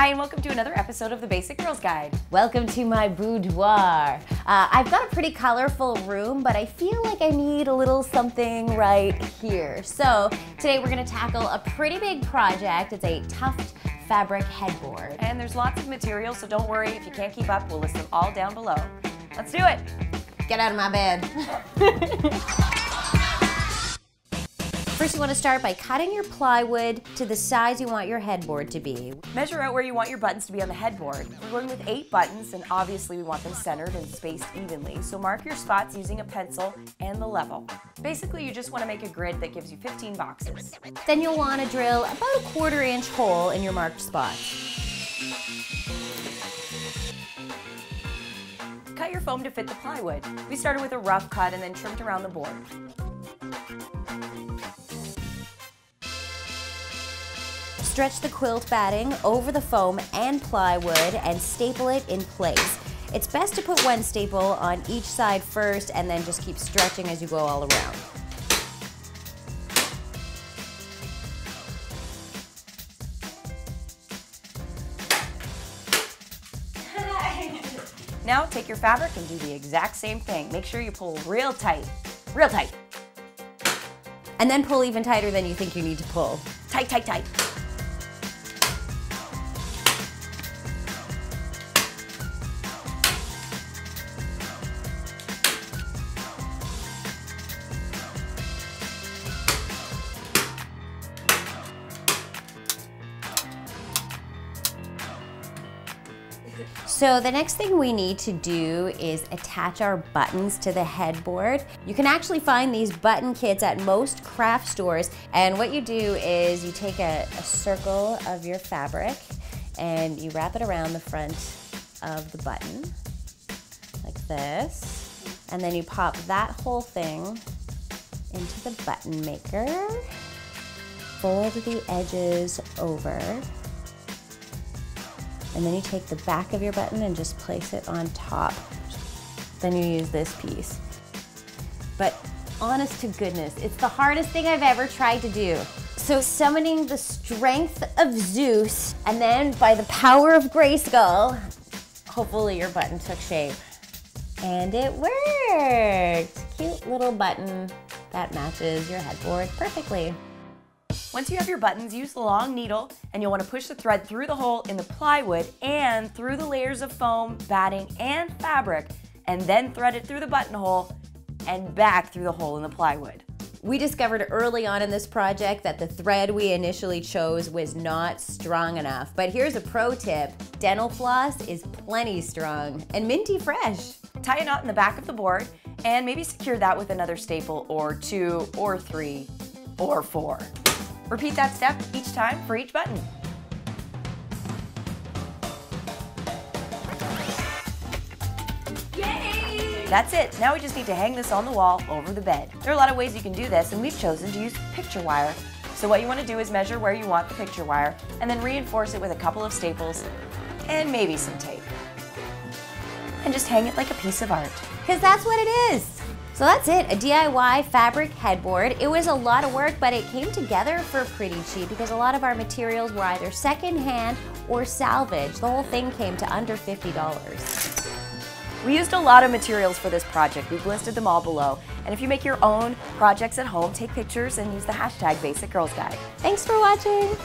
Hi, and welcome to another episode of the Basic Girls Guide. Welcome to my boudoir. I've got a pretty colorful room, but I feel like I need a little something right here. So today we're gonna tackle a pretty big project. It's a Tufted fabric headboard. And there's lots of materials, so don't worry if you can't keep up. We'll list them all down below. Let's do it. Get out of my bed. First, you want to start by cutting your plywood to the size you want your headboard to be. Measure out where you want your buttons to be on the headboard. We're going with 8 buttons, and obviously we want them centered and spaced evenly, so mark your spots using a pencil and the level. Basically, you just want to make a grid that gives you 15 boxes. Then you'll want to drill about a 1/4 inch hole in your marked spots. Cut your foam to fit the plywood. We started with a rough cut and then trimmed around the board. Stretch the quilt batting over the foam and plywood and staple it in place. It's best to put one staple on each side first and then just keep stretching as you go all around. Now take your fabric and do the exact same thing. Make sure you pull real tight. Real tight. And then pull even tighter than you think you need to pull. Tight, tight, tight. So the next thing we need to do is attach our buttons to the headboard. You can actually find these button kits at most craft stores, and what you do is you take a circle of your fabric and you wrap it around the front of the button like this, and then you pop that whole thing into the button maker, fold the edges over, and then you take the back of your button and just place it on top. Then you use this piece. But honest to goodness, it's the hardest thing I've ever tried to do. So summoning the strength of Zeus, and then by the power of Grayskull, hopefully your button took shape. And it worked! Cute little button that matches your headboard perfectly. Once you have your buttons, use the long needle, and you'll want to push the thread through the hole in the plywood and through the layers of foam, batting, and fabric, and then thread it through the buttonhole and back through the hole in the plywood. We discovered early on in this project that the thread we initially chose was not strong enough, but here's a pro tip. Dental Floss is plenty strong and minty fresh. Tie a knot in the back of the board and maybe secure that with another staple or 2 or 3 or 4. Repeat that step each time for each button. Yay! That's it. Now we just need to hang this on the wall over the bed. There are a lot of ways you can do this, and we've chosen to use picture wire. So what you want to do is measure where you want the picture wire and then reinforce it with a couple of staples and maybe some tape. And just hang it like a piece of art. Because that's what it is. So that's it, a DIY fabric headboard. It was a lot of work, but it came together for pretty cheap because a lot of our materials were either secondhand or salvage. The whole thing came to under $50. We used a lot of materials for this project. We've listed them all below. And if you make your own projects at home, take pictures and use the hashtag BasicGirlsGuide. Thanks for watching.